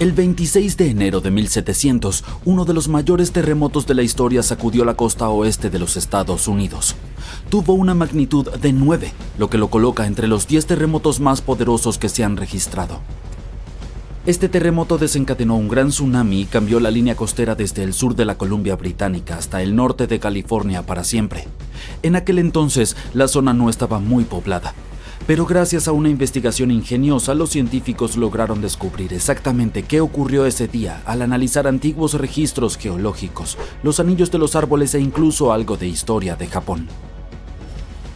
El 26 de enero de 1700, uno de los mayores terremotos de la historia sacudió la costa oeste de los Estados Unidos. Tuvo una magnitud de 9, lo que lo coloca entre los 10 terremotos más poderosos que se han registrado. Este terremoto desencadenó un gran tsunami y cambió la línea costera desde el sur de la Columbia Británica hasta el norte de California para siempre. En aquel entonces, la zona no estaba muy poblada. Pero gracias a una investigación ingeniosa, los científicos lograron descubrir exactamente qué ocurrió ese día al analizar antiguos registros geológicos, los anillos de los árboles e incluso algo de historia de Japón.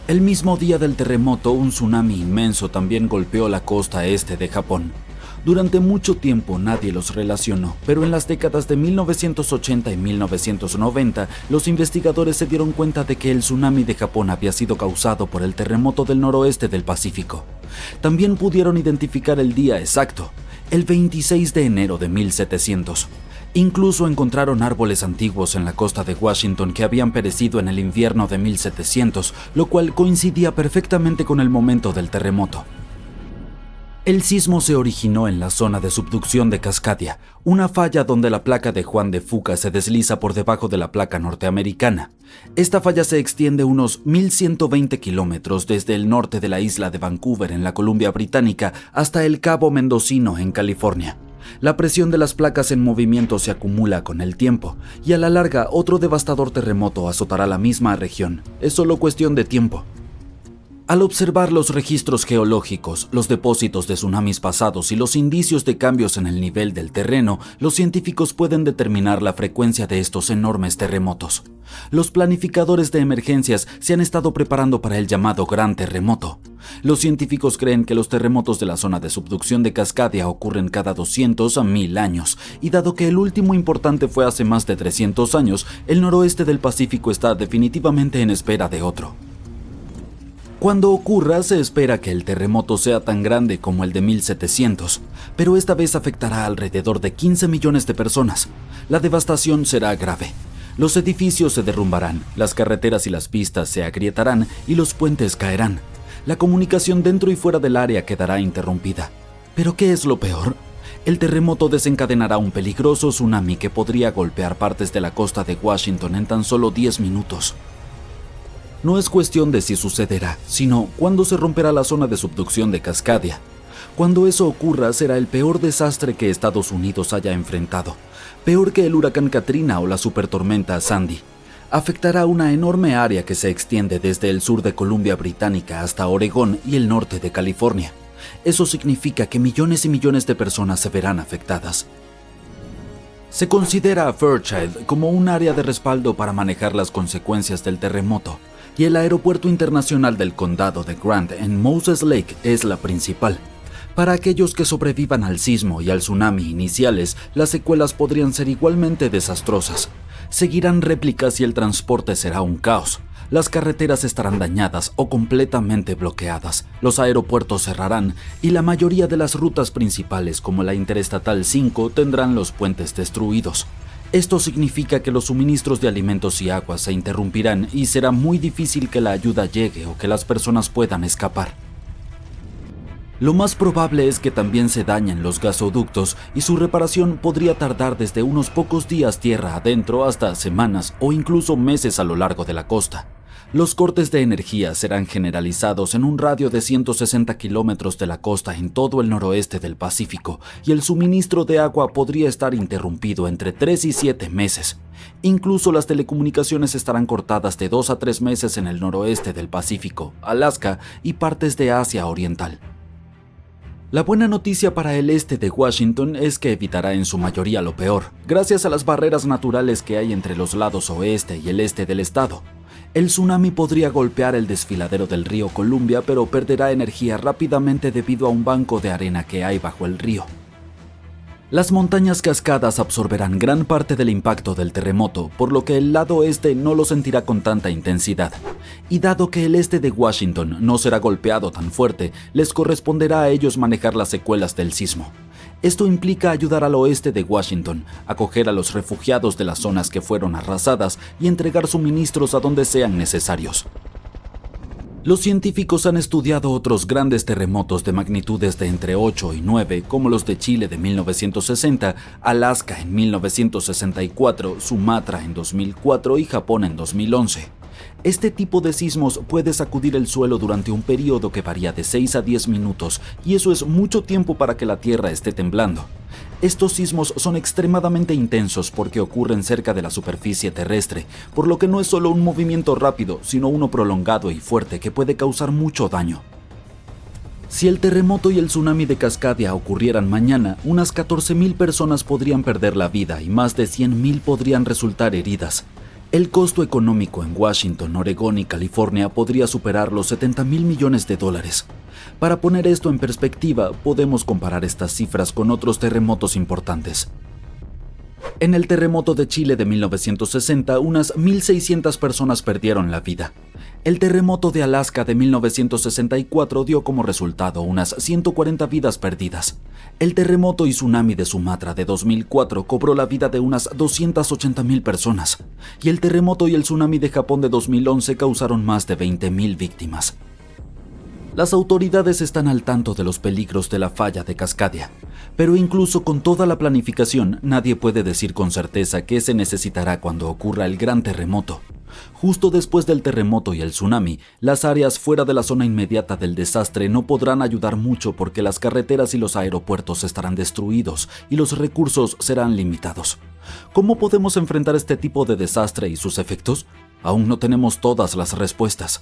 El mismo día del terremoto, un tsunami inmenso también golpeó la costa este de Japón. Durante mucho tiempo nadie los relacionó, pero en las décadas de 1980 y 1990, los investigadores se dieron cuenta de que el tsunami de Japón había sido causado por el terremoto del noroeste del Pacífico. También pudieron identificar el día exacto, el 26 de enero de 1700. Incluso encontraron árboles antiguos en la costa de Washington que habían perecido en el invierno de 1700, lo cual coincidía perfectamente con el momento del terremoto. El sismo se originó en la zona de subducción de Cascadia, una falla donde la placa de Juan de Fuca se desliza por debajo de la placa norteamericana. Esta falla se extiende unos 1.120 kilómetros desde el norte de la isla de Vancouver en la Columbia Británica hasta el Cabo Mendocino en California. La presión de las placas en movimiento se acumula con el tiempo, y a la larga otro devastador terremoto azotará la misma región. Es solo cuestión de tiempo. Al observar los registros geológicos, los depósitos de tsunamis pasados y los indicios de cambios en el nivel del terreno, los científicos pueden determinar la frecuencia de estos enormes terremotos. Los planificadores de emergencias se han estado preparando para el llamado Gran Terremoto. Los científicos creen que los terremotos de la zona de subducción de Cascadia ocurren cada 200 a 1000 años, y dado que el último importante fue hace más de 300 años, el noroeste del Pacífico está definitivamente en espera de otro. Cuando ocurra, se espera que el terremoto sea tan grande como el de 1700, pero esta vez afectará a alrededor de 15 millones de personas. La devastación será grave. Los edificios se derrumbarán, las carreteras y las pistas se agrietarán y los puentes caerán. La comunicación dentro y fuera del área quedará interrumpida. ¿Pero qué es lo peor? El terremoto desencadenará un peligroso tsunami que podría golpear partes de la costa de Washington en tan solo 10 minutos. No es cuestión de si sucederá, sino cuándo se romperá la zona de subducción de Cascadia. Cuando eso ocurra, será el peor desastre que Estados Unidos haya enfrentado, peor que el huracán Katrina o la supertormenta Sandy. Afectará una enorme área que se extiende desde el sur de Columbia Británica hasta Oregón y el norte de California. Eso significa que millones y millones de personas se verán afectadas. Se considera a Fairchild como un área de respaldo para manejar las consecuencias del terremoto, y el aeropuerto internacional del condado de Grant en Moses Lake es la principal. Para aquellos que sobrevivan al sismo y al tsunami iniciales, las secuelas podrían ser igualmente desastrosas. Seguirán réplicas y el transporte será un caos. Las carreteras estarán dañadas o completamente bloqueadas, los aeropuertos cerrarán y la mayoría de las rutas principales como la Interestatal 5 tendrán los puentes destruidos. Esto significa que los suministros de alimentos y agua se interrumpirán y será muy difícil que la ayuda llegue o que las personas puedan escapar. Lo más probable es que también se dañen los gasoductos y su reparación podría tardar desde unos pocos días tierra adentro hasta semanas o incluso meses a lo largo de la costa. Los cortes de energía serán generalizados en un radio de 160 kilómetros de la costa en todo el noroeste del Pacífico y el suministro de agua podría estar interrumpido entre 3 y 7 meses. Incluso las telecomunicaciones estarán cortadas de 2 a 3 meses en el noroeste del Pacífico, Alaska y partes de Asia Oriental. La buena noticia para el este de Washington es que evitará en su mayoría lo peor, gracias a las barreras naturales que hay entre los lados oeste y el este del estado. El tsunami podría golpear el desfiladero del río Columbia, pero perderá energía rápidamente debido a un banco de arena que hay bajo el río. Las montañas cascadas absorberán gran parte del impacto del terremoto, por lo que el lado este no lo sentirá con tanta intensidad. Y dado que el este de Washington no será golpeado tan fuerte, les corresponderá a ellos manejar las secuelas del sismo. Esto implica ayudar al oeste de Washington, acoger a los refugiados de las zonas que fueron arrasadas y entregar suministros a donde sean necesarios. Los científicos han estudiado otros grandes terremotos de magnitudes de entre 8 y 9, como los de Chile de 1960, Alaska en 1964, Sumatra en 2004 y Japón en 2011. Este tipo de sismos puede sacudir el suelo durante un periodo que varía de 6 a 10 minutos, y eso es mucho tiempo para que la Tierra esté temblando. Estos sismos son extremadamente intensos porque ocurren cerca de la superficie terrestre, por lo que no es solo un movimiento rápido, sino uno prolongado y fuerte que puede causar mucho daño. Si el terremoto y el tsunami de Cascadia ocurrieran mañana, unas 14.000 personas podrían perder la vida y más de 100.000 podrían resultar heridas. El costo económico en Washington, Oregón y California podría superar los $70.000 millones. Para poner esto en perspectiva, podemos comparar estas cifras con otros terremotos importantes. En el terremoto de Chile de 1960, unas 1.600 personas perdieron la vida. El terremoto de Alaska de 1964 dio como resultado unas 140 vidas perdidas. El terremoto y tsunami de Sumatra de 2004 cobró la vida de unas 280.000 personas. Y el terremoto y el tsunami de Japón de 2011 causaron más de 20.000 víctimas. Las autoridades están al tanto de los peligros de la falla de Cascadia, pero incluso con toda la planificación, nadie puede decir con certeza qué se necesitará cuando ocurra el gran terremoto. Justo después del terremoto y el tsunami, las áreas fuera de la zona inmediata del desastre no podrán ayudar mucho porque las carreteras y los aeropuertos estarán destruidos y los recursos serán limitados. ¿Cómo podemos enfrentar este tipo de desastre y sus efectos? Aún no tenemos todas las respuestas.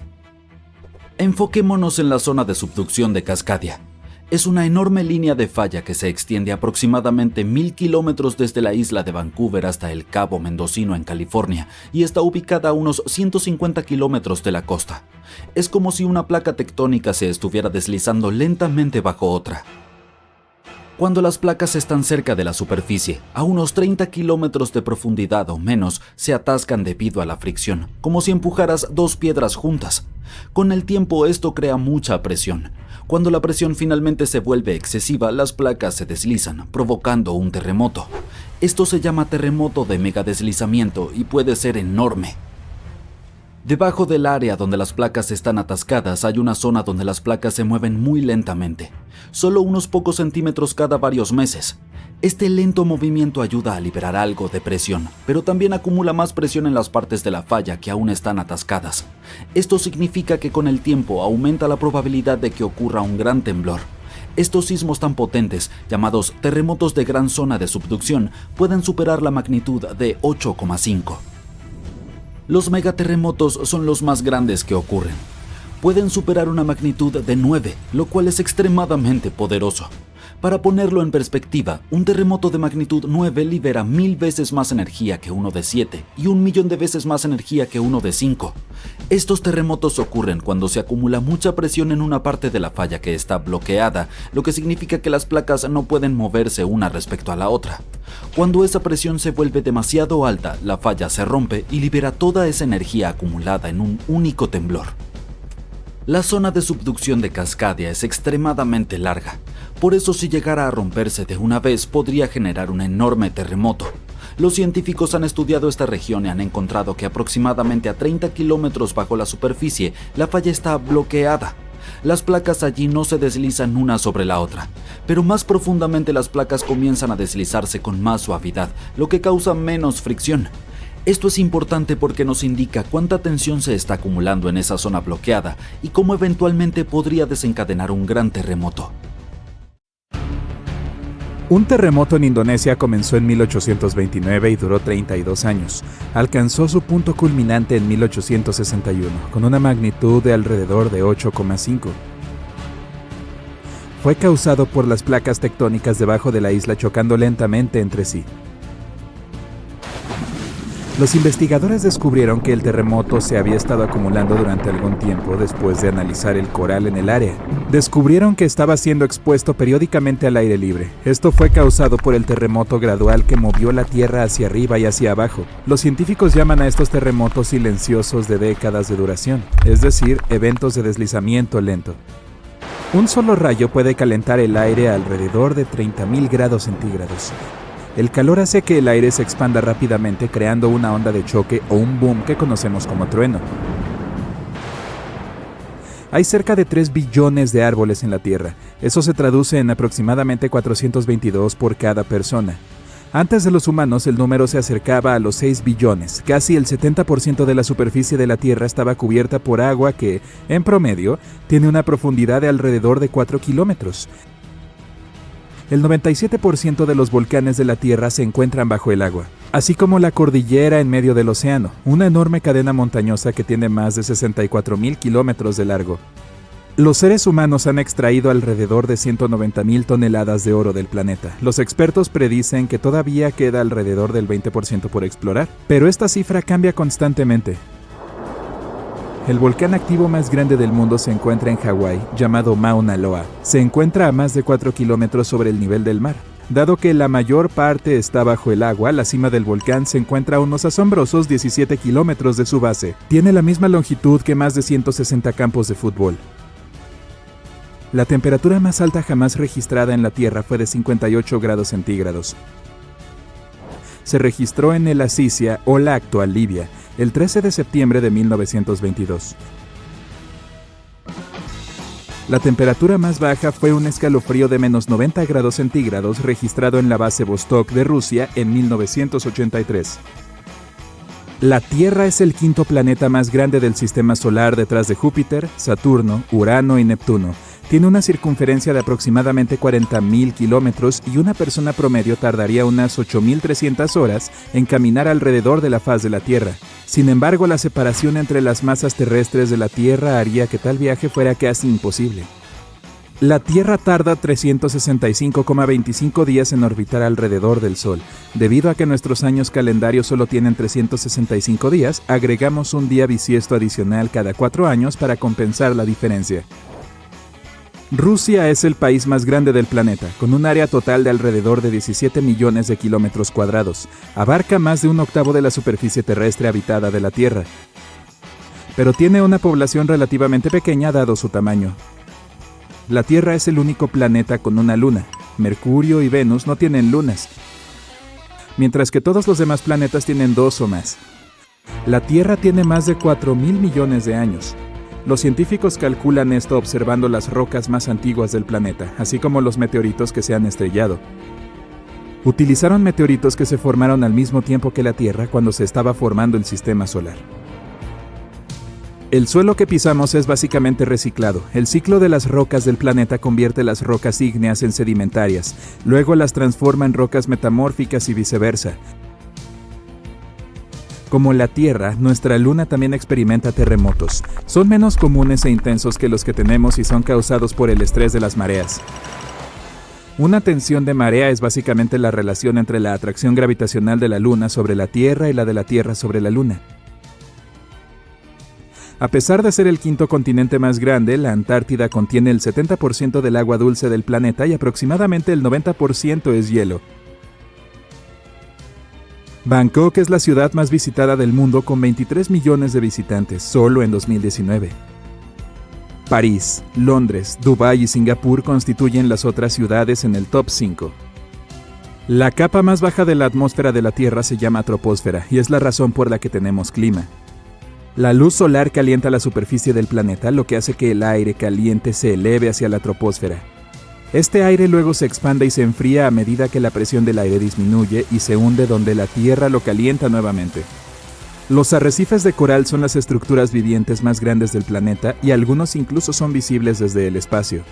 Enfoquémonos en la zona de subducción de Cascadia. Es una enorme línea de falla que se extiende aproximadamente 1.000 kilómetros desde la isla de Vancouver hasta el Cabo Mendocino en California y está ubicada a unos 150 kilómetros de la costa. Es como si una placa tectónica se estuviera deslizando lentamente bajo otra. Cuando las placas están cerca de la superficie, a unos 30 kilómetros de profundidad o menos, se atascan debido a la fricción, como si empujaras dos piedras juntas. Con el tiempo esto crea mucha presión. Cuando la presión finalmente se vuelve excesiva, las placas se deslizan, provocando un terremoto. Esto se llama terremoto de megadeslizamiento y puede ser enorme. Debajo del área donde las placas están atascadas hay una zona donde las placas se mueven muy lentamente, solo unos pocos centímetros cada varios meses. Este lento movimiento ayuda a liberar algo de presión, pero también acumula más presión en las partes de la falla que aún están atascadas. Esto significa que con el tiempo aumenta la probabilidad de que ocurra un gran temblor. Estos sismos tan potentes, llamados terremotos de gran zona de subducción, pueden superar la magnitud de 8,5. Los megaterremotos son los más grandes que ocurren. Pueden superar una magnitud de 9, lo cual es extremadamente poderoso. Para ponerlo en perspectiva, un terremoto de magnitud 9 libera 1000 veces más energía que uno de 7 y 1.000.000 de veces más energía que uno de 5. Estos terremotos ocurren cuando se acumula mucha presión en una parte de la falla que está bloqueada, lo que significa que las placas no pueden moverse una respecto a la otra. Cuando esa presión se vuelve demasiado alta, la falla se rompe y libera toda esa energía acumulada en un único temblor. La zona de subducción de Cascadia es extremadamente larga, por eso si llegara a romperse de una vez podría generar un enorme terremoto. Los científicos han estudiado esta región y han encontrado que aproximadamente a 30 kilómetros bajo la superficie la falla está bloqueada. Las placas allí no se deslizan una sobre la otra, pero más profundamente las placas comienzan a deslizarse con más suavidad, lo que causa menos fricción. Esto es importante porque nos indica cuánta tensión se está acumulando en esa zona bloqueada y cómo eventualmente podría desencadenar un gran terremoto. Un terremoto en Indonesia comenzó en 1829 y duró 32 años. Alcanzó su punto culminante en 1861, con una magnitud de alrededor de 8,5. Fue causado por las placas tectónicas debajo de la isla chocando lentamente entre sí. Los investigadores descubrieron que el terremoto se había estado acumulando durante algún tiempo después de analizar el coral en el área. Descubrieron que estaba siendo expuesto periódicamente al aire libre. Esto fue causado por el terremoto gradual que movió la Tierra hacia arriba y hacia abajo. Los científicos llaman a estos terremotos silenciosos de décadas de duración, es decir, eventos de deslizamiento lento. Un solo rayo puede calentar el aire a alrededor de 30.000 grados centígrados. El calor hace que el aire se expanda rápidamente creando una onda de choque o un boom que conocemos como trueno. Hay cerca de 3 billones de árboles en la Tierra. Eso se traduce en aproximadamente 422 por cada persona. Antes de los humanos, el número se acercaba a los 6 billones. Casi el 70% de la superficie de la Tierra estaba cubierta por agua que, en promedio, tiene una profundidad de alrededor de 4 kilómetros. El 97% de los volcanes de la Tierra se encuentran bajo el agua, así como la cordillera en medio del océano, una enorme cadena montañosa que tiene más de 64,000 kilómetros de largo. Los seres humanos han extraído alrededor de 190,000 toneladas de oro del planeta. Los expertos predicen que todavía queda alrededor del 20% por explorar, pero esta cifra cambia constantemente. El volcán activo más grande del mundo se encuentra en Hawái, llamado Mauna Loa. Se encuentra a más de 4 kilómetros sobre el nivel del mar. Dado que la mayor parte está bajo el agua, la cima del volcán se encuentra a unos asombrosos 17 kilómetros de su base. Tiene la misma longitud que más de 160 campos de fútbol. La temperatura más alta jamás registrada en la Tierra fue de 58 grados centígrados. Se registró en el Azizia, o la actual Libia, el 13 de septiembre de 1922. La temperatura más baja fue un escalofrío de menos 90 grados centígrados registrado en la base Vostok de Rusia en 1983. La Tierra es el quinto planeta más grande del sistema solar detrás de Júpiter, Saturno, Urano y Neptuno. Tiene una circunferencia de aproximadamente 40,000 kilómetros y una persona promedio tardaría unas 8,300 horas en caminar alrededor de la faz de la Tierra. Sin embargo, la separación entre las masas terrestres de la Tierra haría que tal viaje fuera casi imposible. La Tierra tarda 365,25 días en orbitar alrededor del Sol. Debido a que nuestros años calendarios solo tienen 365 días, agregamos un día bisiesto adicional cada 4 años para compensar la diferencia. Rusia es el país más grande del planeta, con un área total de alrededor de 17 millones de kilómetros cuadrados. Abarca más de un octavo de la superficie terrestre habitada de la Tierra. Pero tiene una población relativamente pequeña dado su tamaño. La Tierra es el único planeta con una luna. Mercurio y Venus no tienen lunas, mientras que todos los demás planetas tienen 2 o más. La Tierra tiene más de 4,000 millones de años. Los científicos calculan esto observando las rocas más antiguas del planeta, así como los meteoritos que se han estrellado. Utilizaron meteoritos que se formaron al mismo tiempo que la Tierra cuando se estaba formando el sistema solar. El suelo que pisamos es básicamente reciclado. El ciclo de las rocas del planeta convierte las rocas ígneas en sedimentarias, luego las transforma en rocas metamórficas y viceversa. Como la Tierra, nuestra Luna también experimenta terremotos. Son menos comunes e intensos que los que tenemos y son causados por el estrés de las mareas. Una tensión de marea es básicamente la relación entre la atracción gravitacional de la Luna sobre la Tierra y la de la Tierra sobre la Luna. A pesar de ser el quinto continente más grande, la Antártida contiene el 70% del agua dulce del planeta y aproximadamente el 90% es hielo. Bangkok es la ciudad más visitada del mundo con 23 millones de visitantes, solo en 2019. París, Londres, Dubái y Singapur constituyen las otras ciudades en el top 5. La capa más baja de la atmósfera de la Tierra se llama troposfera y es la razón por la que tenemos clima. La luz solar calienta la superficie del planeta, lo que hace que el aire caliente se eleve hacia la troposfera. Este aire luego se expande y se enfría a medida que la presión del aire disminuye y se hunde donde la Tierra lo calienta nuevamente. Los arrecifes de coral son las estructuras vivientes más grandes del planeta y algunos incluso son visibles desde el espacio.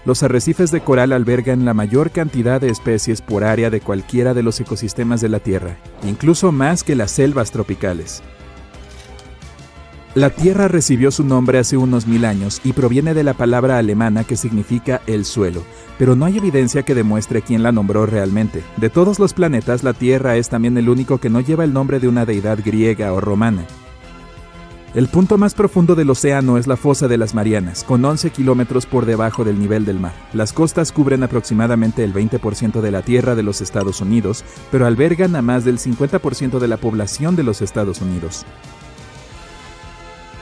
Los arrecifes de coral albergan la mayor cantidad de especies por área de cualquiera de los ecosistemas de la Tierra, incluso más que las selvas tropicales. La Tierra recibió su nombre hace unos 1000 años y proviene de la palabra alemana que significa el suelo, pero no hay evidencia que demuestre quién la nombró realmente. De todos los planetas, la Tierra es también el único que no lleva el nombre de una deidad griega o romana. El punto más profundo del océano es la Fosa de las Marianas, con 11 kilómetros por debajo del nivel del mar. Las costas cubren aproximadamente el 20% de la tierra de los Estados Unidos, pero albergan a más del 50% de la población de los Estados Unidos.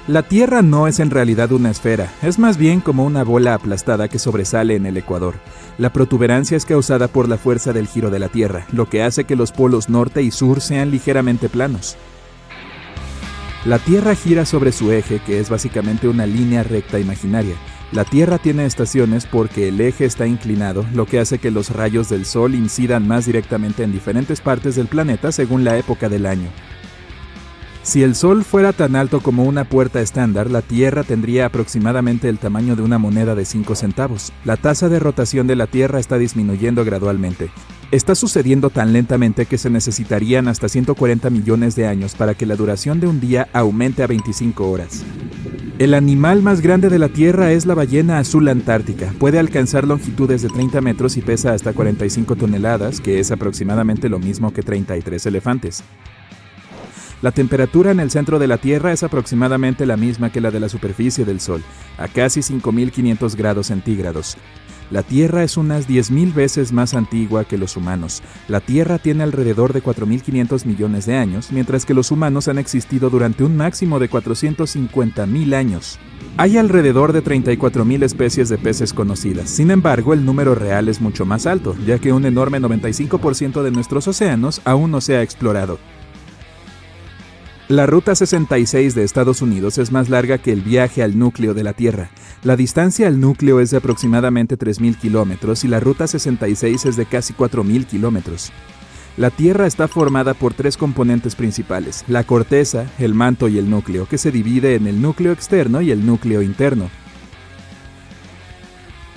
La Tierra no es en realidad una esfera, es más bien como una bola aplastada que sobresale en el ecuador. La protuberancia es causada por la fuerza del giro de la Tierra, lo que hace que los polos norte y sur sean ligeramente planos. La Tierra gira sobre su eje, que es básicamente una línea recta imaginaria. La Tierra tiene estaciones porque el eje está inclinado, lo que hace que los rayos del Sol incidan más directamente en diferentes partes del planeta según la época del año. Si el Sol fuera tan alto como una puerta estándar, la Tierra tendría aproximadamente el tamaño de una moneda de 5 centavos. La tasa de rotación de la Tierra está disminuyendo gradualmente. Está sucediendo tan lentamente que se necesitarían hasta 140 millones de años para que la duración de un día aumente a 25 horas. El animal más grande de la Tierra es la ballena azul antártica. Puede alcanzar longitudes de 30 metros y pesa hasta 45 toneladas, que es aproximadamente lo mismo que 33 elefantes. La temperatura en el centro de la Tierra es aproximadamente la misma que la de la superficie del Sol, a casi 5.500 grados centígrados. La Tierra es unas 10.000 veces más antigua que los humanos. La Tierra tiene alrededor de 4.500 millones de años, mientras que los humanos han existido durante un máximo de 450.000 años. Hay alrededor de 34.000 especies de peces conocidas. Sin embargo, el número real es mucho más alto, ya que un enorme 95% de nuestros océanos aún no se ha explorado. La Ruta 66 de Estados Unidos es más larga que el viaje al núcleo de la Tierra. La distancia al núcleo es de aproximadamente 3.000 kilómetros y la Ruta 66 es de casi 4.000 kilómetros. La Tierra está formada por 3 componentes principales: la corteza, el manto y el núcleo, que se divide en el núcleo externo y el núcleo interno.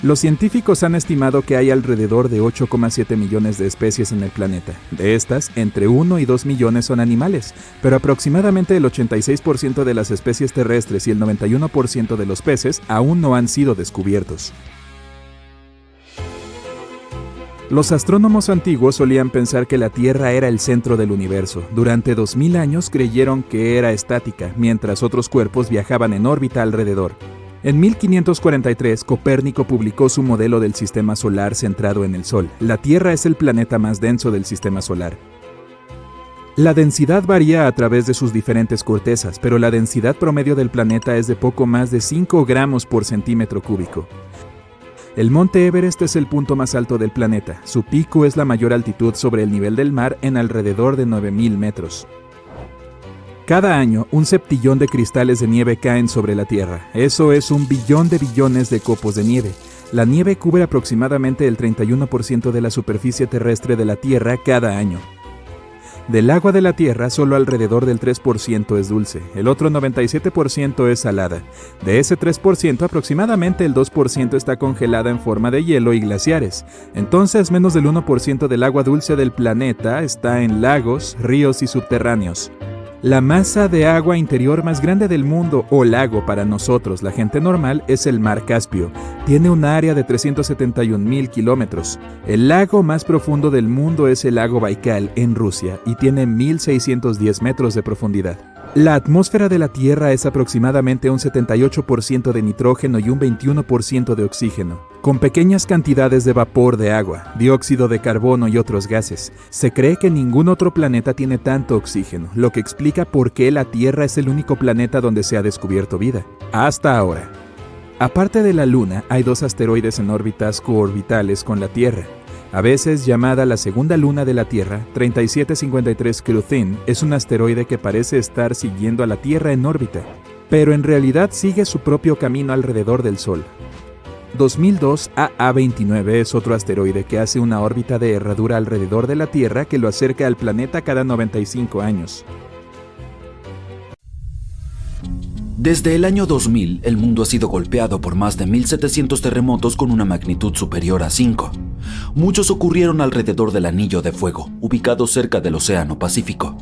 Los científicos han estimado que hay alrededor de 8,7 millones de especies en el planeta. De estas, entre 1 y 2 millones son animales, pero aproximadamente el 86% de las especies terrestres y el 91% de los peces aún no han sido descubiertos. Los astrónomos antiguos solían pensar que la Tierra era el centro del universo. Durante 2000 años creyeron que era estática, mientras otros cuerpos viajaban en órbita alrededor. En 1543, Copérnico publicó su modelo del sistema solar centrado en el Sol. La Tierra es el planeta más denso del sistema solar. La densidad varía a través de sus diferentes cortezas, pero la densidad promedio del planeta es de poco más de 5 gramos por centímetro cúbico. El monte Everest es el punto más alto del planeta. Su pico es la mayor altitud sobre el nivel del mar en alrededor de 9.000 metros. Cada año, 1 septillón de cristales de nieve caen sobre la Tierra. Eso es 1 billón de billones de copos de nieve. La nieve cubre aproximadamente el 31% de la superficie terrestre de la Tierra cada año. Del agua de la Tierra, solo alrededor del 3% es dulce. El otro 97% es salada. De ese 3%, aproximadamente el 2% está congelada en forma de hielo y glaciares. Entonces, menos del 1% del agua dulce del planeta está en lagos, ríos y subterráneos. La masa de agua interior más grande del mundo, o lago para nosotros, la gente normal, es el Mar Caspio. Tiene un área de 371.000 kilómetros. El lago más profundo del mundo es el lago Baikal, en Rusia, y tiene 1.610 metros de profundidad. La atmósfera de la Tierra es aproximadamente un 78% de nitrógeno y un 21% de oxígeno, con pequeñas cantidades de vapor de agua, dióxido de carbono y otros gases. Se cree que ningún otro planeta tiene tanto oxígeno, lo que explica por qué la Tierra es el único planeta donde se ha descubierto vida, hasta ahora. Aparte de la Luna, hay 2 asteroides en órbitas coorbitales con la Tierra. A veces llamada la segunda luna de la Tierra, 3753 Cruthin es un asteroide que parece estar siguiendo a la Tierra en órbita, pero en realidad sigue su propio camino alrededor del Sol. 2002 AA29 es otro asteroide que hace una órbita de herradura alrededor de la Tierra que lo acerca al planeta cada 95 años. Desde el año 2000, el mundo ha sido golpeado por más de 1.700 terremotos con una magnitud superior a 5. Muchos ocurrieron alrededor del Anillo de Fuego, ubicado cerca del Océano Pacífico.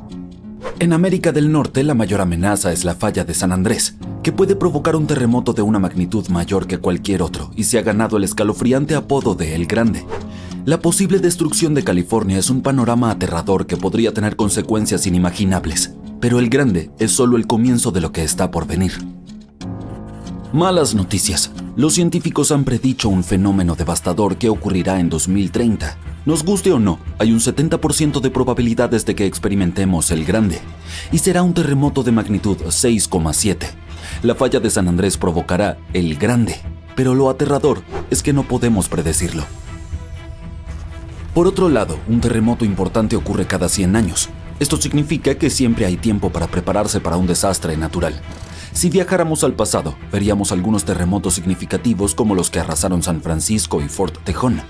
En América del Norte, la mayor amenaza es la falla de San Andrés, que puede provocar un terremoto de una magnitud mayor que cualquier otro y se ha ganado el escalofriante apodo de El Grande. La posible destrucción de California es un panorama aterrador que podría tener consecuencias inimaginables, pero El Grande es solo el comienzo de lo que está por venir. Malas noticias. Los científicos han predicho un fenómeno devastador que ocurrirá en 2030. Nos guste o no, hay un 70% de probabilidades de que experimentemos El Grande, y será un terremoto de magnitud 6,7. La falla de San Andrés provocará El Grande, pero lo aterrador es que no podemos predecirlo. Por otro lado, un terremoto importante ocurre cada 100 años. Esto significa que siempre hay tiempo para prepararse para un desastre natural. Si viajáramos al pasado, veríamos algunos terremotos significativos como los que arrasaron San Francisco y Fort Tejon.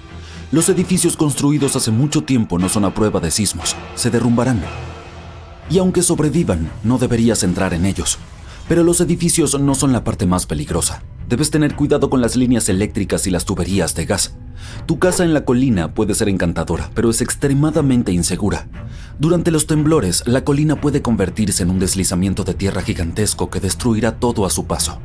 Los edificios construidos hace mucho tiempo no son a prueba de sismos, se derrumbarán. Y aunque sobrevivan, no deberías entrar en ellos. Pero los edificios no son la parte más peligrosa. Debes tener cuidado con las líneas eléctricas y las tuberías de gas. Tu casa en la colina puede ser encantadora, pero es extremadamente insegura. Durante los temblores, la colina puede convertirse en un deslizamiento de tierra gigantesco que destruirá todo a su paso.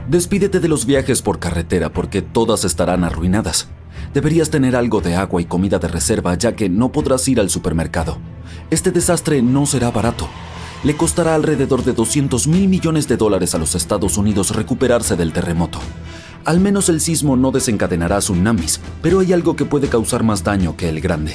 Despídete de los viajes por carretera porque todas estarán arruinadas. Deberías tener algo de agua y comida de reserva ya que no podrás ir al supermercado. Este desastre no será barato. Le costará alrededor de $200 mil millones a los Estados Unidos recuperarse del terremoto. Al menos el sismo no desencadenará tsunamis, pero hay algo que puede causar más daño que el grande.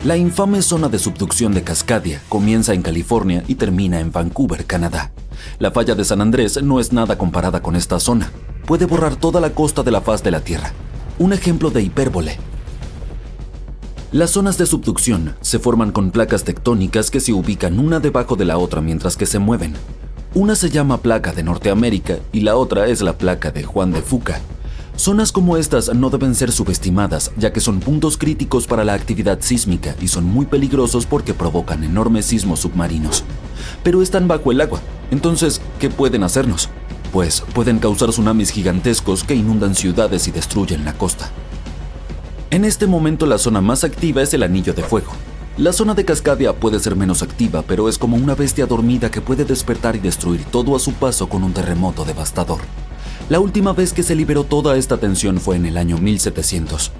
La infame zona de subducción de Cascadia comienza en California y termina en Vancouver, Canadá. La falla de San Andrés no es nada comparada con esta zona. Puede borrar toda la costa de la faz de la Tierra. Un ejemplo de hipérbole. Las zonas de subducción se forman con placas tectónicas que se ubican una debajo de la otra mientras que se mueven. Una se llama placa de Norteamérica y la otra es la placa de Juan de Fuca. Zonas como estas no deben ser subestimadas, ya que son puntos críticos para la actividad sísmica y son muy peligrosos porque provocan enormes sismos submarinos. Pero están bajo el agua, entonces, ¿qué pueden hacernos? Pues pueden causar tsunamis gigantescos que inundan ciudades y destruyen la costa. En este momento la zona más activa es el Anillo de Fuego. La zona de Cascadia puede ser menos activa, pero es como una bestia dormida que puede despertar y destruir todo a su paso con un terremoto devastador. La última vez que se liberó toda esta tensión fue en el año 1700.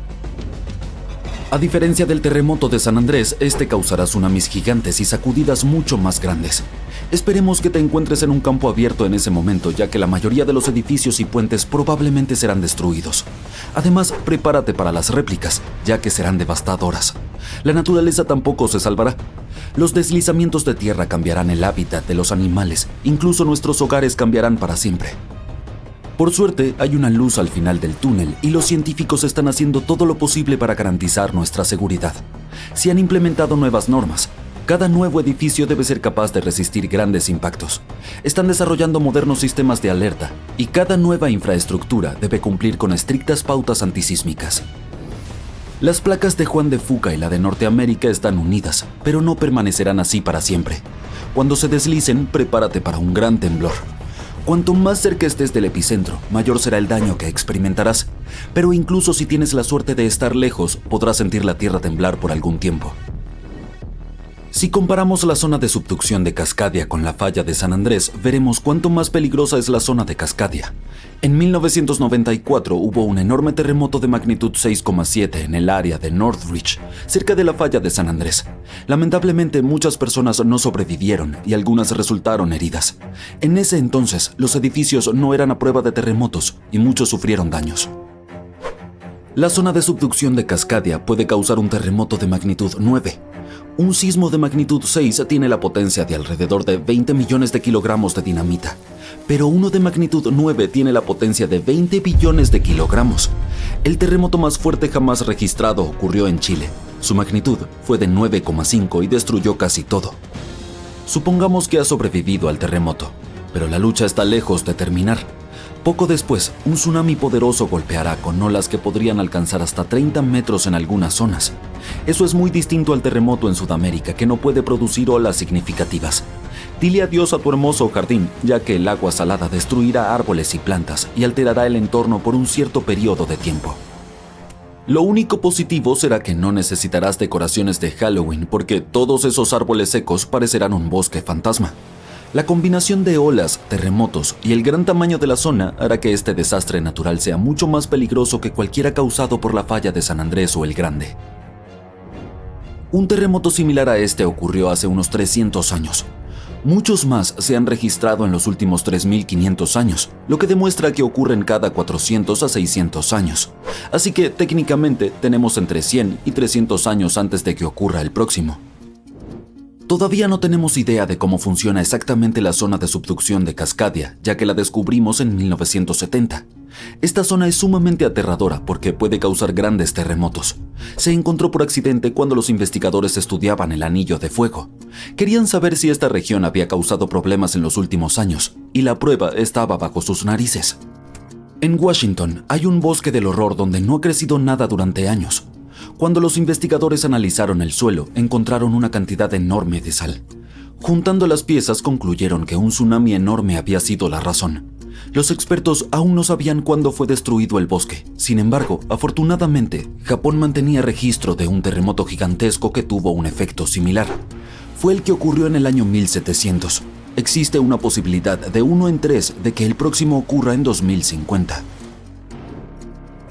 A diferencia del terremoto de San Andrés, este causará tsunamis gigantes y sacudidas mucho más grandes. Esperemos que te encuentres en un campo abierto en ese momento, ya que la mayoría de los edificios y puentes probablemente serán destruidos. Además, prepárate para las réplicas, ya que serán devastadoras. La naturaleza tampoco se salvará. Los deslizamientos de tierra cambiarán el hábitat de los animales, incluso nuestros hogares cambiarán para siempre. Por suerte, hay una luz al final del túnel y los científicos están haciendo todo lo posible para garantizar nuestra seguridad. Se han implementado nuevas normas. Cada nuevo edificio debe ser capaz de resistir grandes impactos. Están desarrollando modernos sistemas de alerta y cada nueva infraestructura debe cumplir con estrictas pautas antisísmicas. Las placas de Juan de Fuca y la de Norteamérica están unidas, pero no permanecerán así para siempre. Cuando se deslicen, prepárate para un gran temblor. Cuanto más cerca estés del epicentro, mayor será el daño que experimentarás. Pero incluso si tienes la suerte de estar lejos, podrás sentir la tierra temblar por algún tiempo. Si comparamos la zona de subducción de Cascadia con la falla de San Andrés, veremos cuánto más peligrosa es la zona de Cascadia. En 1994 hubo un enorme terremoto de magnitud 6,7 en el área de Northridge, cerca de la falla de San Andrés. Lamentablemente, muchas personas no sobrevivieron y algunas resultaron heridas. En ese entonces, los edificios no eran a prueba de terremotos y muchos sufrieron daños. La zona de subducción de Cascadia puede causar un terremoto de magnitud 9. Un sismo de magnitud 6 tiene la potencia de alrededor de 20 millones de kilogramos de dinamita, pero uno de magnitud 9 tiene la potencia de 20 billones de kilogramos. El terremoto más fuerte jamás registrado ocurrió en Chile. Su magnitud fue de 9,5 y destruyó casi todo. Supongamos que has sobrevivido al terremoto, pero la lucha está lejos de terminar. Poco después, un tsunami poderoso golpeará con olas que podrían alcanzar hasta 30 metros en algunas zonas. Eso es muy distinto al terremoto en Sudamérica, que no puede producir olas significativas. Dile adiós a tu hermoso jardín, ya que el agua salada destruirá árboles y plantas y alterará el entorno por un cierto periodo de tiempo. Lo único positivo será que no necesitarás decoraciones de Halloween, porque todos esos árboles secos parecerán un bosque fantasma. La combinación de olas, terremotos y el gran tamaño de la zona hará que este desastre natural sea mucho más peligroso que cualquiera causado por la falla de San Andrés o el Grande. Un terremoto similar a este ocurrió hace unos 300 años. Muchos más se han registrado en los últimos 3.500 años, lo que demuestra que ocurren cada 400 a 600 años. Así que técnicamente tenemos entre 100 y 300 años antes de que ocurra el próximo. Todavía no tenemos idea de cómo funciona exactamente la zona de subducción de Cascadia, ya que la descubrimos en 1970. Esta zona es sumamente aterradora porque puede causar grandes terremotos. Se encontró por accidente cuando los investigadores estudiaban el Anillo de Fuego. Querían saber si esta región había causado problemas en los últimos años, y la prueba estaba bajo sus narices. En Washington hay un bosque del horror donde no ha crecido nada durante años. Cuando los investigadores analizaron el suelo, encontraron una cantidad enorme de sal. Juntando las piezas, concluyeron que un tsunami enorme había sido la razón. Los expertos aún no sabían cuándo fue destruido el bosque. Sin embargo, afortunadamente, Japón mantenía registro de un terremoto gigantesco que tuvo un efecto similar. Fue el que ocurrió en el año 1700. Existe una posibilidad de 1 en 3 de que el próximo ocurra en 2050.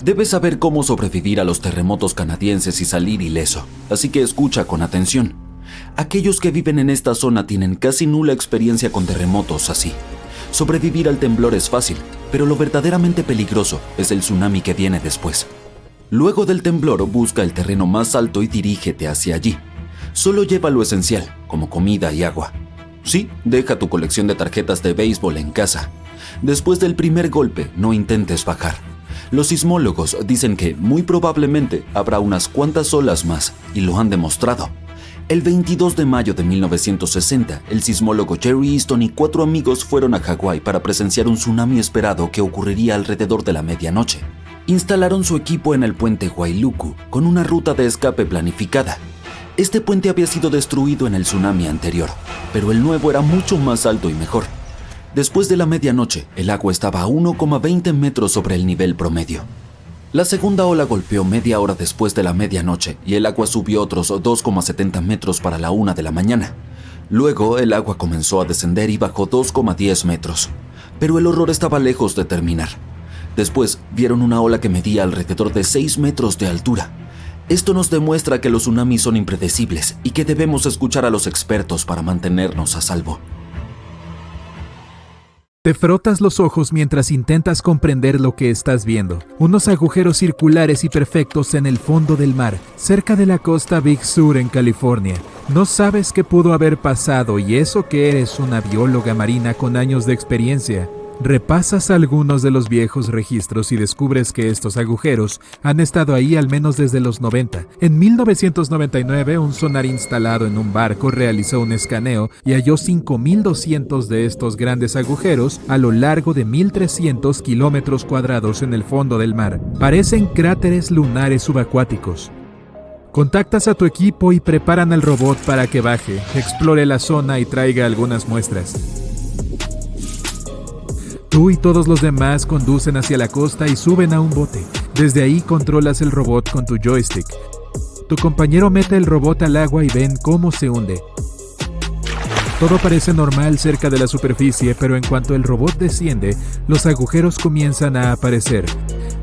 Debes saber cómo sobrevivir a los terremotos canadienses y salir ileso, así que escucha con atención. Aquellos que viven en esta zona tienen casi nula experiencia con terremotos así. Sobrevivir al temblor es fácil, pero lo verdaderamente peligroso es el tsunami que viene después. Luego del temblor, busca el terreno más alto y dirígete hacia allí. Solo lleva lo esencial, como comida y agua. Sí, deja tu colección de tarjetas de béisbol en casa. Después del primer golpe, no intentes bajar. Los sismólogos dicen que, muy probablemente, habrá unas cuantas olas más, y lo han demostrado. El 22 de mayo de 1960, el sismólogo Jerry Easton y 4 amigos fueron a Hawái para presenciar un tsunami esperado que ocurriría alrededor de la medianoche. Instalaron su equipo en el puente Wailuku, con una ruta de escape planificada. Este puente había sido destruido en el tsunami anterior, pero el nuevo era mucho más alto y mejor. Después de la medianoche, el agua estaba a 1,20 metros sobre el nivel promedio. La segunda ola golpeó media hora después de la medianoche y el agua subió otros 2,70 metros para la 1 de la mañana. Luego, el agua comenzó a descender y bajó 2,10 metros. Pero el horror estaba lejos de terminar. Después, vieron una ola que medía alrededor de 6 metros de altura. Esto nos demuestra que los tsunamis son impredecibles y que debemos escuchar a los expertos para mantenernos a salvo. Te frotas los ojos mientras intentas comprender lo que estás viendo. Unos agujeros circulares y perfectos en el fondo del mar, cerca de la costa Big Sur en California. No sabes qué pudo haber pasado y eso que eres una bióloga marina con años de experiencia. Repasas algunos de los viejos registros y descubres que estos agujeros han estado ahí al menos desde los 90. En 1999, un sonar instalado en un barco realizó un escaneo y halló 5.200 de estos grandes agujeros a lo largo de 1.300 kilómetros cuadrados en el fondo del mar. Parecen cráteres lunares subacuáticos. Contactas a tu equipo y preparan al robot para que baje, explore la zona y traiga algunas muestras. Tú y todos los demás conducen hacia la costa y suben a un bote. Desde ahí controlas el robot con tu joystick. Tu compañero mete el robot al agua y ven cómo se hunde. Todo parece normal cerca de la superficie, pero en cuanto el robot desciende, los agujeros comienzan a aparecer.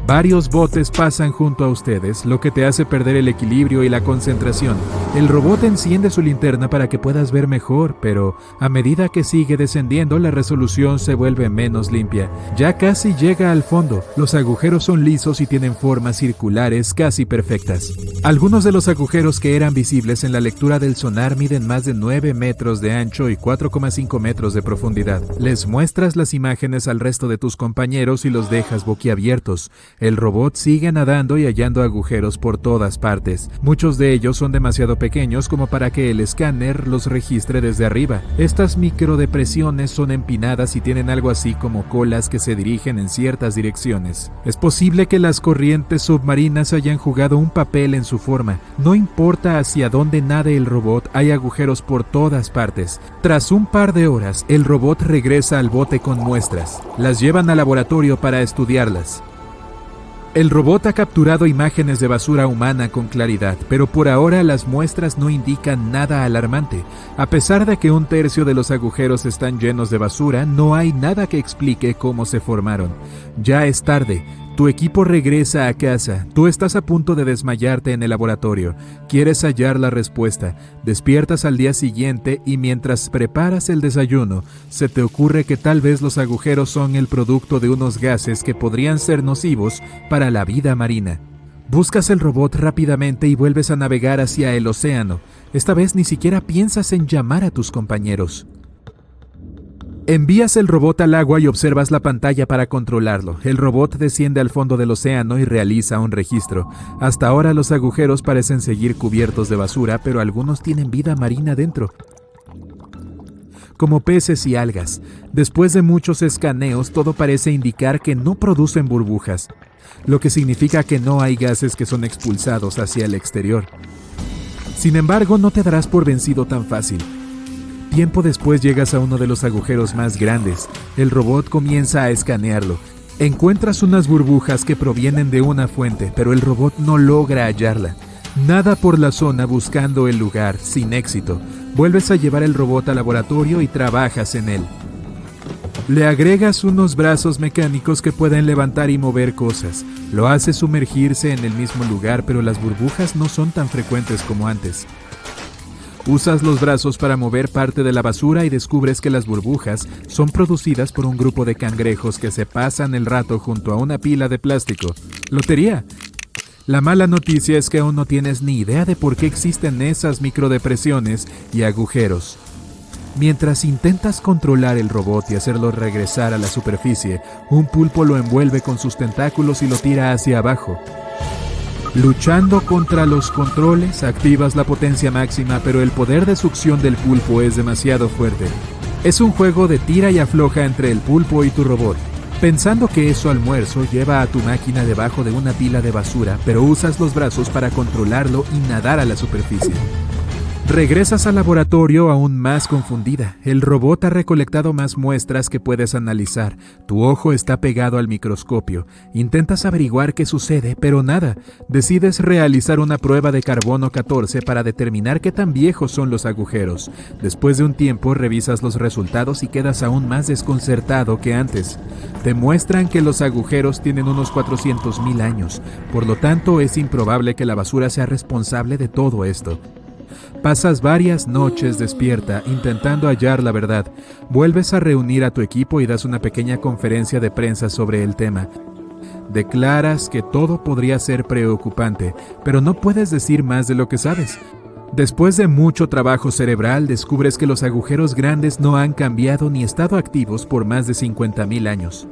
Varios botes pasan junto a ustedes, lo que te hace perder el equilibrio y la concentración. El robot enciende su linterna para que puedas ver mejor, pero a medida que sigue descendiendo, la resolución se vuelve menos limpia. Ya casi llega al fondo. Los agujeros son lisos y tienen formas circulares casi perfectas. Algunos de los agujeros que eran visibles en la lectura del sonar miden más de 9 metros de ancho y 4,5 metros de profundidad. Les muestras las imágenes al resto de tus compañeros y los dejas boquiabiertos. El robot sigue nadando y hallando agujeros por todas partes. Muchos de ellos son demasiado pequeños como para que el escáner los registre desde arriba. Estas microdepresiones son empinadas y tienen algo así como colas que se dirigen en ciertas direcciones. Es posible que las corrientes submarinas hayan jugado un papel en su forma. No importa hacia dónde nade el robot, hay agujeros por todas partes. Tras un par de horas, el robot regresa al bote con muestras. Las llevan al laboratorio para estudiarlas. El robot ha capturado imágenes de basura humana con claridad, pero por ahora las muestras no indican nada alarmante. A pesar de que 1/3 de los agujeros están llenos de basura, no hay nada que explique cómo se formaron. Ya es tarde. Tu equipo regresa a casa. Tú estás a punto de desmayarte en el laboratorio. Quieres hallar la respuesta. Despiertas al día siguiente y mientras preparas el desayuno, se te ocurre que tal vez los agujeros son el producto de unos gases que podrían ser nocivos para la vida marina. Buscas el robot rápidamente y vuelves a navegar hacia el océano. Esta vez ni siquiera piensas en llamar a tus compañeros. Envías el robot al agua y observas la pantalla para controlarlo. El robot desciende al fondo del océano y realiza un registro. Hasta ahora los agujeros parecen seguir cubiertos de basura, pero algunos tienen vida marina dentro, como peces y algas. Después de muchos escaneos, todo parece indicar que no producen burbujas, lo que significa que no hay gases que son expulsados hacia el exterior. Sin embargo, no te darás por vencido tan fácil. Tiempo después llegas a uno de los agujeros más grandes. El robot comienza a escanearlo. Encuentras unas burbujas que provienen de una fuente, pero el robot no logra hallarla. Nada por la zona buscando el lugar, sin éxito. Vuelves a llevar el robot al laboratorio y trabajas en él. Le agregas unos brazos mecánicos que pueden levantar y mover cosas. Lo haces sumergirse en el mismo lugar, pero las burbujas no son tan frecuentes como antes. Usas los brazos para mover parte de la basura y descubres que las burbujas son producidas por un grupo de cangrejos que se pasan el rato junto a una pila de plástico. ¡Lotería! La mala noticia es que aún no tienes ni idea de por qué existen esas microdepresiones y agujeros. Mientras intentas controlar el robot y hacerlo regresar a la superficie, un pulpo lo envuelve con sus tentáculos y lo tira hacia abajo. Luchando contra los controles, activas la potencia máxima, pero el poder de succión del pulpo es demasiado fuerte. Es un juego de tira y afloja entre el pulpo y tu robot. Pensando que es su almuerzo, lleva a tu máquina debajo de una pila de basura, pero usas los brazos para controlarlo y nadar a la superficie. Regresas al laboratorio aún más confundida. El robot ha recolectado más muestras que puedes analizar. Tu ojo está pegado al microscopio. Intentas averiguar qué sucede, pero nada. Decides realizar una prueba de carbono 14 para determinar qué tan viejos son los agujeros. Después de un tiempo, revisas los resultados y quedas aún más desconcertado que antes. Te muestran que los agujeros tienen unos 400,000 años. Por lo tanto, es improbable que la basura sea responsable de todo esto. Pasas varias noches despierta intentando hallar la verdad. Vuelves a reunir a tu equipo y das una pequeña conferencia de prensa sobre el tema. Declaras que todo podría ser preocupante, pero no puedes decir más de lo que sabes. Después de mucho trabajo cerebral, descubres que los agujeros grandes no han cambiado ni estado activos por más de 50,000 años.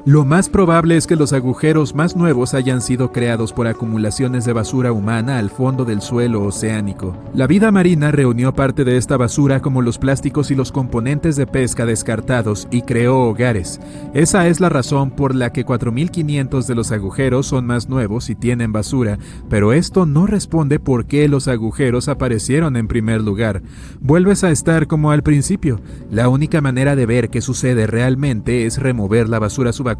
Lo más probable es que los agujeros más nuevos hayan sido creados por acumulaciones de basura humana al fondo del suelo oceánico. La vida marina reunió parte de esta basura como los plásticos y los componentes de pesca descartados y creó hogares. Esa es la razón por la que 4,500 de los agujeros son más nuevos y tienen basura, pero esto no responde por qué los agujeros aparecieron en primer lugar. Vuelves a estar como al principio. La única manera de ver qué sucede realmente es remover la basura subacuática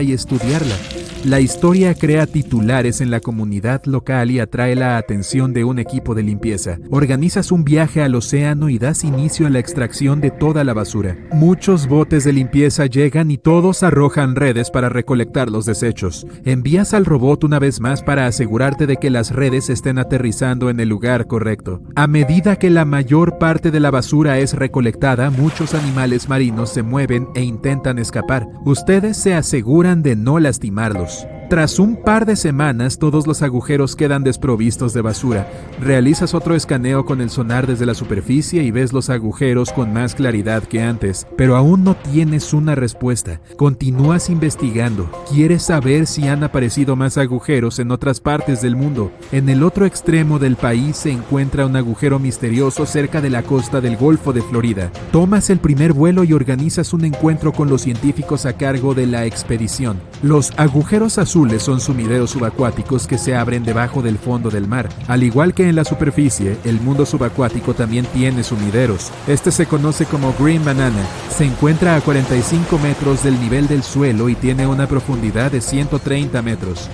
y estudiarla. La historia crea titulares en la comunidad local y atrae la atención de un equipo de limpieza. Organizas un viaje al océano y das inicio a la extracción de toda la basura. Muchos botes de limpieza llegan y todos arrojan redes para recolectar los desechos. Envías al robot una vez más para asegurarte de que las redes estén aterrizando en el lugar correcto. A medida que la mayor parte de la basura es recolectada, muchos animales marinos se mueven e intentan escapar. Ustedes se aseguran de no lastimarlos. Tras un par de semanas, todos los agujeros quedan desprovistos de basura. Realizas otro escaneo con el sonar desde la superficie y ves los agujeros con más claridad que antes, pero aún no tienes una respuesta. Continúas investigando. Quieres saber si han aparecido más agujeros en otras partes del mundo. En el otro extremo del país se encuentra un agujero misterioso cerca de la costa del Golfo de Florida. Tomas el primer vuelo y organizas un encuentro con los científicos a cargo de la expedición. Los agujeros azules son sumideros subacuáticos que se abren debajo del fondo del mar. Al igual que en la superficie, el mundo subacuático también tiene sumideros. Este se conoce como Green Banana. Se encuentra a 45 metros del nivel del suelo y tiene una profundidad de 130 metros.